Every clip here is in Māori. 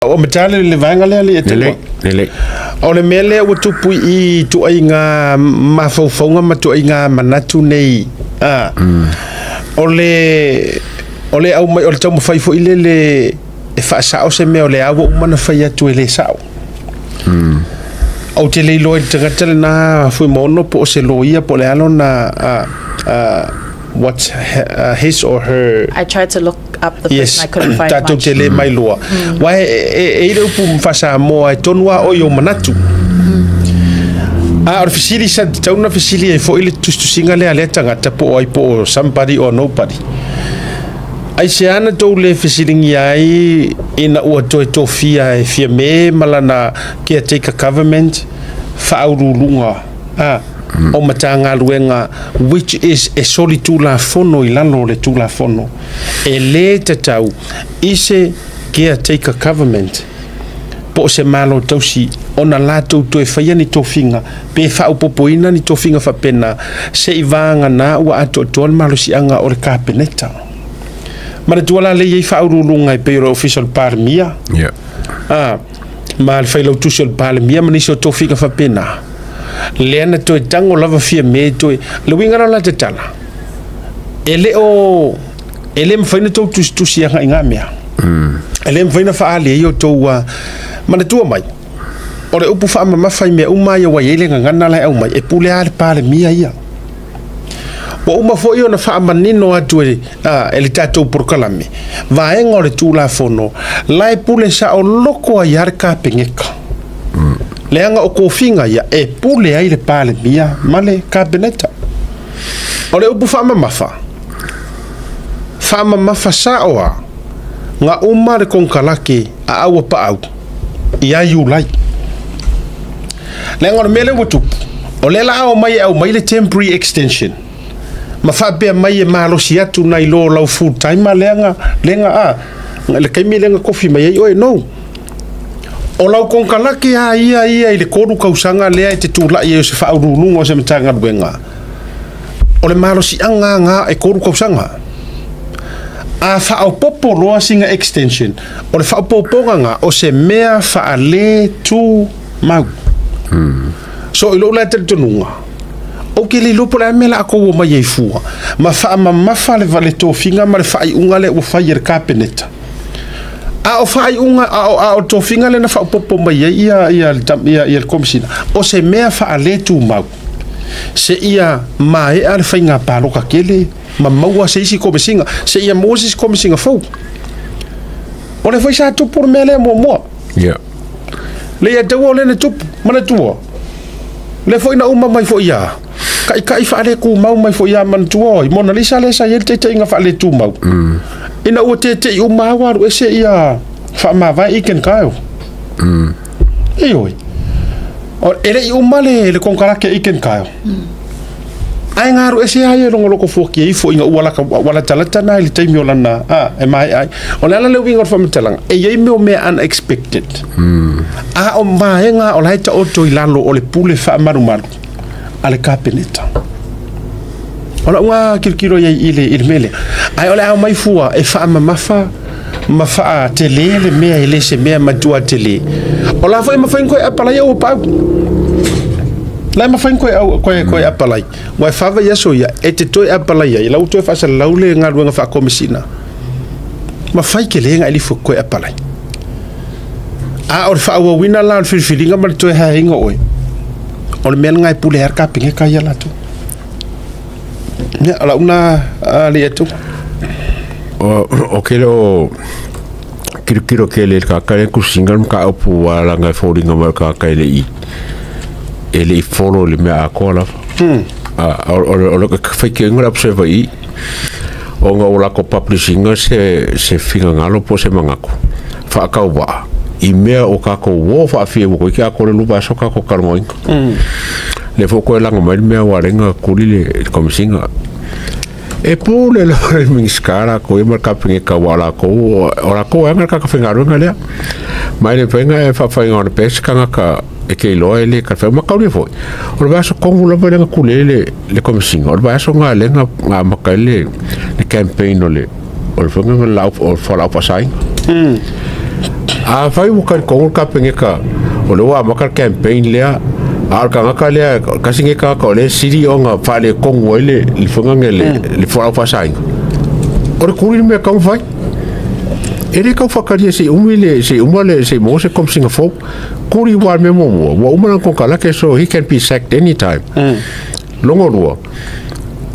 o matale le vanga le le o le mele o tupu I tu ai nga mafaufaunga ma tu ai nga manatu nei ole au mai ole tau mawhai fo ile le e whaasao se mea ole awa umana whai atu e le sao au te leilo e tangata le na fui mono po o se loia po le alo na what's his or her. I tried to look up the person. I couldn't find much. Tato te le mai loa. Wai e upu mwhasa moa e tonua o yo manatu. Or fisili sa tauna fisili e fo ile tustusinga le ale tangata po ai po somebody or nobody. Ai se ana tau le fisilingi ai ina ua toe tofia e fia me malana kia take a government whaurulunga. O matanga luenga, which is e soli tula fono I lalo le tula fono. E le te tau, ise kia take a government. Po se malo tausi, ona lato to e whaia ni tofinga, pe whau popoina ni tofinga whapena, se I vanga na ua ato tuan malo si anga o le kapeneta. Mara tuala le iei whaurulunga I peiro official parmia. Ma le whailau tusi o le parmia, maniso tofinga whapena. Leana to tango lava fia me to le winga la te tala ele mfaina to tu sia nga mea ele mfaina fa ale yo to mana tu mai ore upu fa ma fai me uma ya wa ele nga ngana la au mai e pule ale pale mia ia o uma fo yo na fa manino atu ele tato por kalame va en ore tu la fono la e pule sa o loko ya ka pengeka leanga o kofinga ya e pule ai le pale mia male kabineta ole upu fama mafa saoa nga uma le konkalake a awa pa au ia yulai leanga o mele watu ole la au mai le temporary extension mafa pe mai e malo siatu na ilo lau full time leanga le kaimi leanga kofi mai oi no o lau konkalake ia I le koru kausanga lea te tula I se whaurulunga o se matanga luenga. O le malo si anga e koru kausanga. A whao popo loa singa extension. O le whao poponga o se mea whaale tu mau. So ilo la te tonunga. O ke li lupo la mela ako o mai e fua. Ma wha mafa le vale tofinga ma le whai unga le ua whai er kapeneta. O fai unga o tofinga le na fa popo mai ia komisina o se mea fa ale tu mau se ia mai al fainga palo ka kele ma maua se isi komisinga se ia moses komisinga fo o le foi sa tu por mele mo le ia tau le tu mana tu le foi na uma mai fo ia kai fa ale ku mau mai fo ia man tu o mona lisa le sa ia te inga fa ale tu mau ina o te uma waru e se ia fa ma vai iken kaio oi o ele uma le konkarake iken kaio ai ngaru e se ai longo loko foki e fo inga wala talata na ile taimi olana e mai ai o la le winga fa mtalang e ye me unexpected o maenga o laita o to ilalo o le pule fa maru ale kapeneta ola unga kirkiro ye ile mele ai ola mai fua e fa mafa tele le mea ile se mea matua tele ola foi mafa ko apala yo pa la mafa ko apala wa fa ya so ya e te toi apala ya la uto fa sa laule nga fa komisina mafa ke le nga ile fu ko apala o fa wa wina la filinga ma to ha hinga oi o mel ngai pule her ka pinge ka ya la tu ala una ali etu o kelo kiro kele ka ka ku singal ka opu wala ngai foringa ma ka ka ele follow le me akola o ka fa ke ngora observe I o nga ola ko publishing se finga ngalo po se mangako fa ka wa I mea o ka ko wo fa fi ko ki akole lu ba so ka ko karmoin le fo ko la ngoma mea wa renga kulile komisinga e pule la minskara ko e marka pinge ka wala ko ora ko anga ka fingaro ngale mai le penga e fa ngor pesca ka e ke lo ele ka fa ma ka le fo o ba so ko lo ba kulele le komisinga o ba so ngale nga makale le campaign ole o fo nga la o fo la pasai a fai mo ka ko ka pengeka o le wa maka campaign lea a ka ngaka lea ka singe ka ko le siri o nga fale ko ngole li fonga ngele li fora fa sai o le kuri me ka fai ele ka whakaria se umile se umale se mo se kom Singapore kuri wa me mo wa umana ko kala ke so he can be sacked anytime longo lua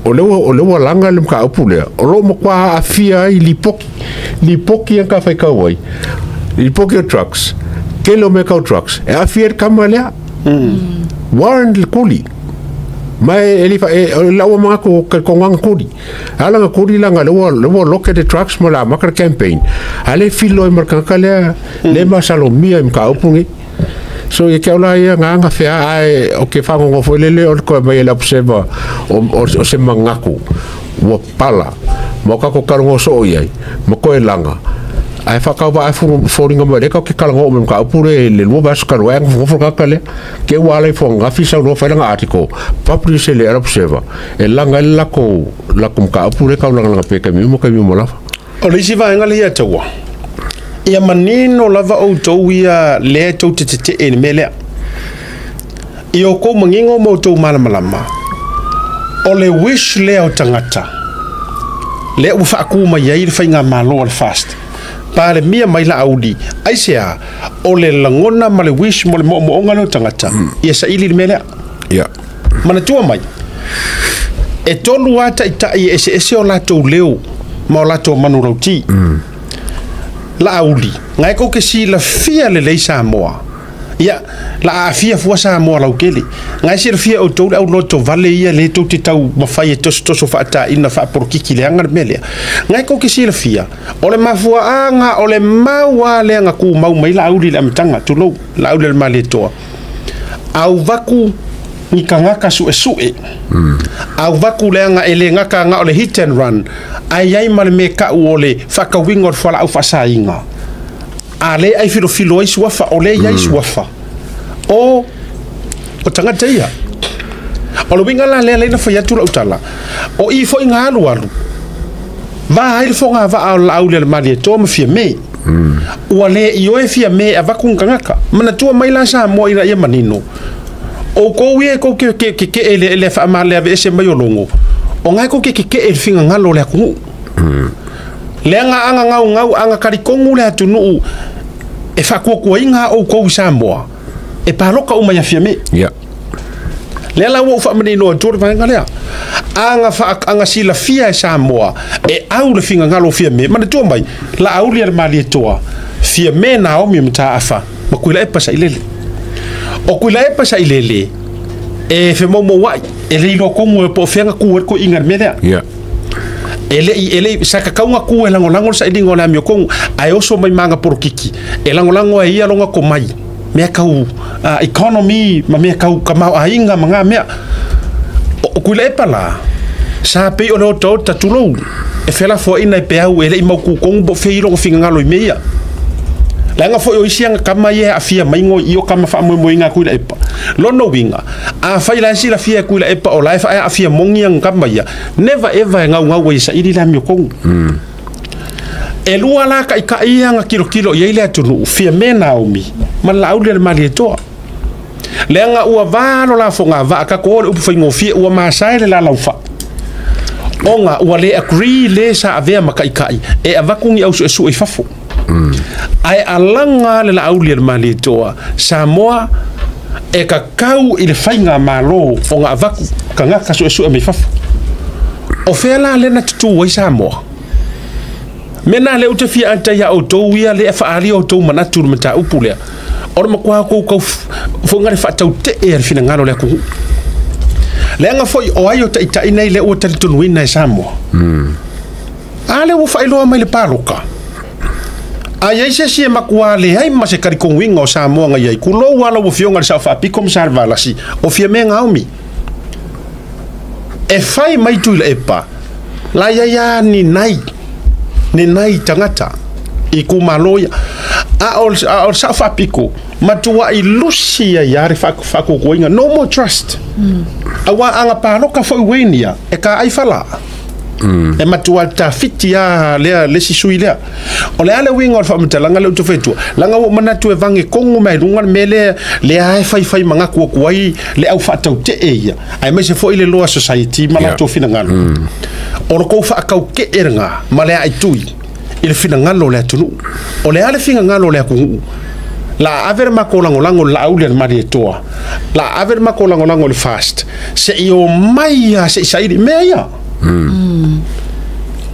o lewa langa le ka upule o lo mo kwa afia I lipoki ka fai ka wai lipoki trucks kelo me ka trucks e afia kamala warren kuli mai ele fa la o ma ko ngang kuri ala nga kuri langa le look at the trucks mala makar campaign ale filo marka kale le masalo mia ka upungi so e ke ola ia nga fea ai o ke fango ngo folele o ko mai la observa o se mangaku wo pala mo ka ko kalongo so ia mo ko elanga ai fa ka ba foringa mo de ka ke kalongo mo ka pure le lo bas ka wang fo ka kale ke wala fo nga fisa no fa nga article publish le observa elanga la ko ka pure ka nga pe ka mi mo la o le si va nga le ya tawa ia manino lava o tau ia le tau te e mele i o ko mangingo mo tau malamalama o le wish le o tangata le u whaaku mai ai le whainga malo al fast pa le mia mai la audi ai sea o le langona ma le wish mo le mo onga le o tangata ia sa ili le mele ia mana tua mai e tolu ata ita i ese o la tau leo ma o la tau manu rauti la auli ngai ko ke si la fia le Samoa ia la fia fu Samoa la ukele ngai si la fia o to au loto vale ia le to te tau mafai to so fa ta ina fa por kiki le anga mele ngai ko ke si la fia o le mafua anga o le maua le anga ku mau mai la auli le amtanga tu lo la auli le male to au vaku ni kangaka su au vaku le anga ele ngaka nga o le hit and run ai mal me ka ole fa ka wingo fa la fa sainga ale ai filo ai suafa ole ai suafa o tanga teia o lo winga la le na fa ya tu la utala o I fo inga alu va ai fo nga va la aule le mali to ma fia me o le io e fia me a vaku ngaka mana tu mai la sa mo ina ia manino o ko wie ko ke ele fa male ave ese mai longo o ngai ko ke el finga ngalo le ku le anga ngau anga karikongu le tunu e fa ko inga o ko Samoa e paloka o mai fiame ya le la wo fa mani no tur va ngale anga sila fia Samoa e au le finga ngalo fiame mana tu mai la au le mali toa fiame na o mi mta afa makuila e pasa ilele o kuila e pasa ilele e fe mo wai ele lo kongo po fenga ko ingar mele ya ele saka kaunga ku lango sa idingo la mio kong ai oso mai manga por kiki lango ai ia longa ko mai me kau economy ma me kau kamau ainga manga me o kuila e pala sa pe o no to tatulo e fela fo ina pe au ele I mau ku kong bo fe ilo finga ngalo meia langa fo yo isianga kama ye afia maingo io kama fa mo inga kuila epa lono winga a fa ila si la fia kuila epa o la fa afia mongiang kama ya never ever ngau we sa ili la mi ko e lua la ka ianga kilo ye ile tunu fia mena omi man la ule mali to lenga ua valo la fonga va ka ko u fa ngofia ua ma sai la fa onga ua le agree le sa ave makai e avakungi au su e fafo ai alanga le la aulia mali toa Samoa e ka kau I le fainga malo o nga avaku ka ngaka su me fafu o fela le na tutu wai Samoa mena le utafia anta ya o to wia le fa ali o to manatu mata upule o ma kwa ko fo ngare fa tau te e fina ngalo le ku le nga foi o ayo ta ina le o tal tun wina Samoa ale wo fa ilo mai le paluka ai se makuale ai ma se kari konwinga o Samoa nga ai kulo wala wo fionga sa fa pikom salvala si o fia menga omi e fai mai tu le epa la ya ni nai tangata I ku maloya o sa fa piko matua I lucia ya re fa ko goinga no more trust awa anga pa loka fo wenia e ka ai fala e matua ta fitia le sisui le o le ale winga o fa mtalanga le to fetu langa o manatu e vange kongu mai lunga mele le ai fai manga ku kuai le au fa tau te e ai me se fo ile loa society mala to fina ngalo o ko fa ka ke eranga male ai tui ile fina ngalo le tunu o le ale fina ngalo le ku la aver makolangolango la auler mari toa la aver makolangolango le fast se io mai se sairi meia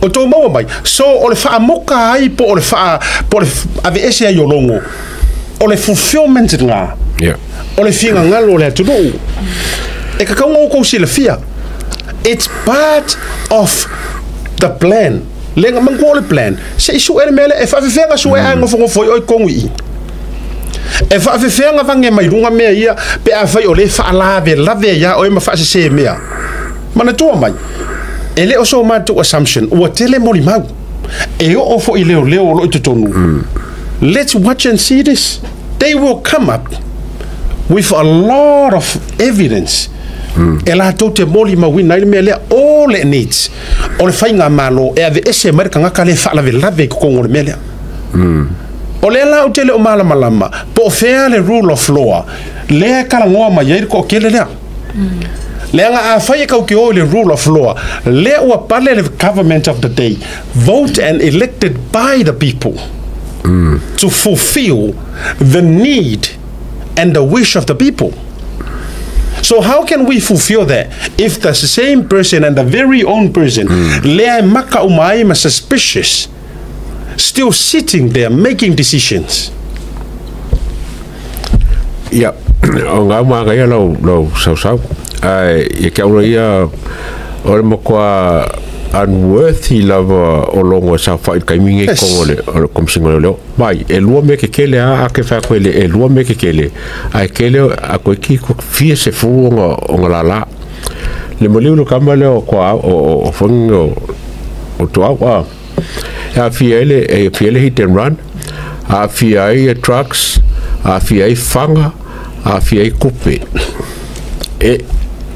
o to mo mai so o le fa moka ai po le fa po ave ese ai longo o le fulfillment nga o le finga ngalo le tudo e ka kongo ko sila fia it's part of the plan lenga mangole plan se isu mele e fa venga so e ngo fo oi kongi e fa fenga vange mai lunga mea ia pe a fai o le fa lave ya o ma fa se mea mana tua mai ele o so ma to assumption o tele moli mau e o fo ile o leo lo tonu let's watch and see this they will come up with a lot of evidence ela to te moli mau wina ile mele all it needs o le fainga malo e ave ese marka ngaka le fa lave ko ngol mele o le la utele o mala malama po fea le rule of law le kala ngoa ma yai ko kele le le nga a fai ka ke o le rule of law le o pale le government of the day vote and elected by the people to fulfill the need and the wish of the people. So how can we fulfill that if the same person and the very own person le maka umai ma suspicious still sitting there making decisions? Yeah, on ga ya lo so e ke ora ia o mo kwa unworthy lava o longo sa fa kai minge kongole o komsingo lo mai e luo me ke kele a ke fa kwele e luo me ke kele a kele a ko ki ko fie se fu o la le mo le kamale o kwa o fongo o to a a fiele hit and run a fiai trucks a fiai fanga a fiai kupe e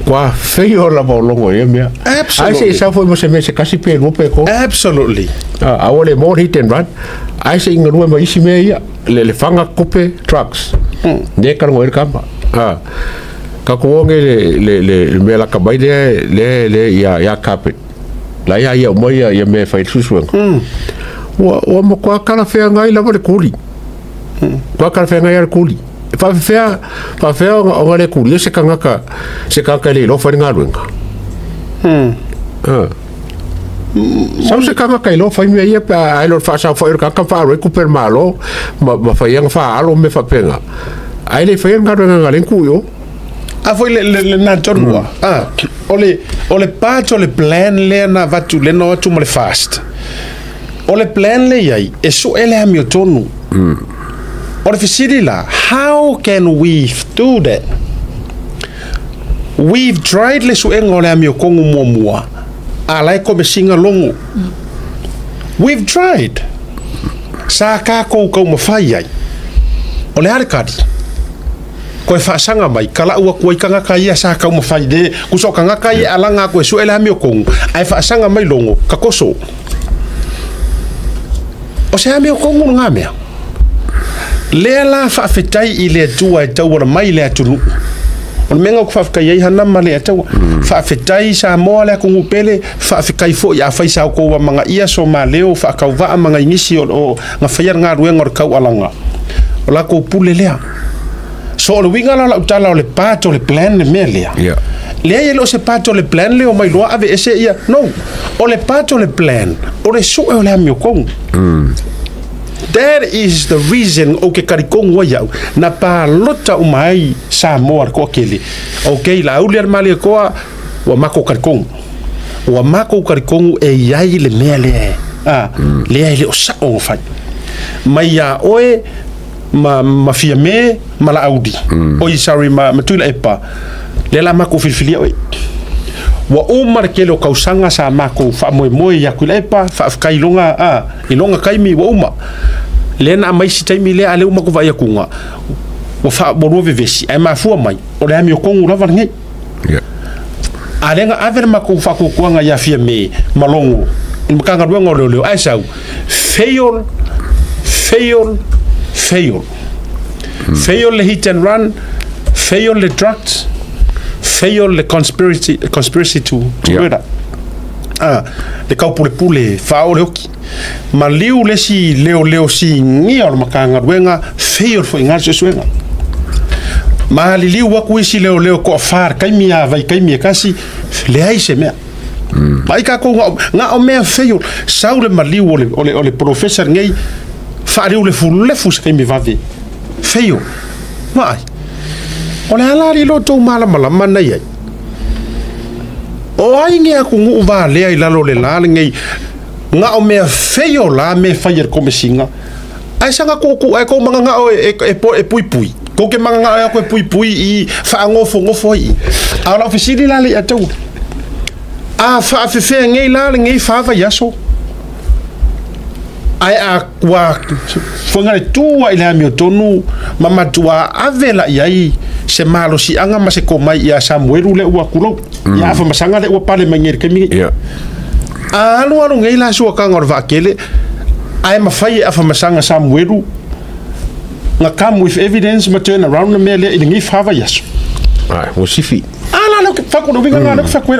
qua feio la bolongo e mea absolutely ai se foi mo se me se kasi pe rupe ko absolutely a ole more hit and run ai se inga ma isi me ia le fanga kupe trucks ne ka ngoi kamba ka ko le me la ka bai le ya carpet la ya mo ya me fai susuang o mo kwa kala fea ngai la le kuli kwa kala fea ngai kuli fa fea o ngale kuli se kanga le lo fa ngaruenga sa se kanga kai lo fa me ia pa ai lo fa sa fa ka fa ro super malo ma fa yang fa alo me fa penga ai le fa ngaruenga ngale kuyo a foi le na torua ole pacho le plan le na vatu le no tu le fast ole plan le yai e so ele a mio tonu ole fisiri la how can we do that we've tried le so engole a mio kongu mua ala ko be singa longo we've tried sa ka ko ma fai ai ole arkadi ko fa sanga mai kala ua ko ikanga kai sa ka mo fai de ku so kanga kai alanga ko su ela mi ko ai fa sanga mai longo ka koso o se mi ko nga me le la fa fetai ile tua tawa mai le tunu o menga ko fa kai hana male tawa fa fetai sa mo le ko pele fa kai fo ya fa sa ko wa manga ia so ma leo fa ka va manga ingisi o nga fa nga ruenga o ka alanga o la ko pule le so le winga la utala le pato le plan le melia le lo se pato le plan le o mai lo ave ese ia no o le pato le plan o le so o le mio kong that is the reason o ke karikong wa ya na pa lota o mai sa mo ko kele okay la uler mali ko wa mako karikong e yai le mele le o sa o fa mai ya oe ma fia me mala audi oi sorry ma tula epa le la mako filfilia oi wa o markelo kausanga sa mako fa mo ya kula epa fa kai longa ilonga kai mi wa uma le na mai sitai mi le ale uma ko va ya kunga wa fa bo vesi ai ma fu mai o le mi ko ngula va ngai alenga aver maku faku kuanga ya fia me malongo mkanga duanga leo aisau fail le hit and run, fail le drugs, fail le conspiracy to murder. Le kaupule fao leoki ma liu le si leo si ngia o makanga duenga fail fo inga sesuenga ma liu waku isi leo ko far kaimia vai kaimia kasi le aise mea mai ka ko nga o mea fail saule ma liu ole professor ngai fa liu le fu kaimi vave fail mai ole ala lo to mala mana ye o ai ngia ku ngu va le ai lalo le la ngai nga o me feio la me fire como singa ai sanga ko ai ko manga nga e pui ko ke manga nga ko pui I fa ngofo I ala ofisini la le atu a fa fe ngai la ngai fa va yaso ai a kwa fonga tu ai la mi tonu mama tua avela yai se malo si anga ma se ko mai ya Samuel le wa kulo ya fa masanga le wa pale mangir kemi alu ngai la so ka ngor va kele ai ma fai afa masanga Samuel nga come with evidence ma turn around na me le ngi fa va yes ai mo sifi ala lo fa ko no vinga nga fa ko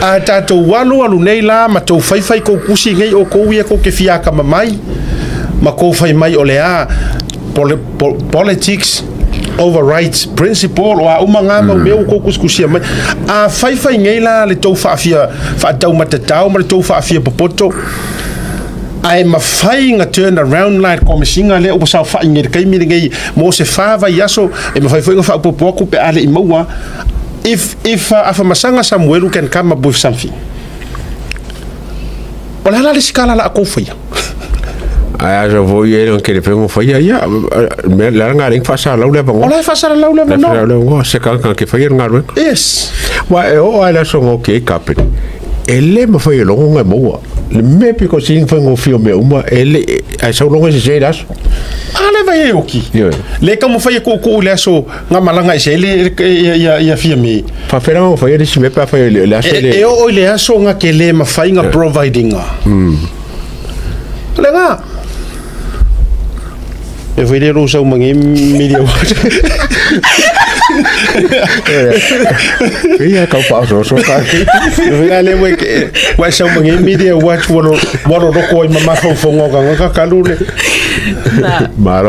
a tato walu nei la ma tau fai ko kusi ngai o ko ia ko ke fiaka mamai ma ko fai mai o lea politics overrides principle o a umanga ma meu ko kuskusia mai a fai ngai la le tau fa tau matatau ma le tau fa popoto ai ma fai nga turn around like ko singa le o sa fa ngai kai mi ngai mo se fa va yaso e ma fai nga fa popo pe ale I maua if afamasanga Samuel can come up with something wala la skala la ko foi ai já vou ir não querer pegar foi ya me la nga ring fasa la leva wala fasa la leva no se kan que foi nga yes wa o ala so okay captain ele me foi longo mo le me pico sin foi ngo fio me uma ele ai so longo se das ale vai oki le como foi ko le so nga malanga se le ya fia me fa fera mo foi se me pa foi le so e o le so nga ke le ma fai nga providing le nga e foi de rosa uma media ia ka pauso so ka ale wa sa uma media watch wono ro ko mama fo ngo ka kalule malo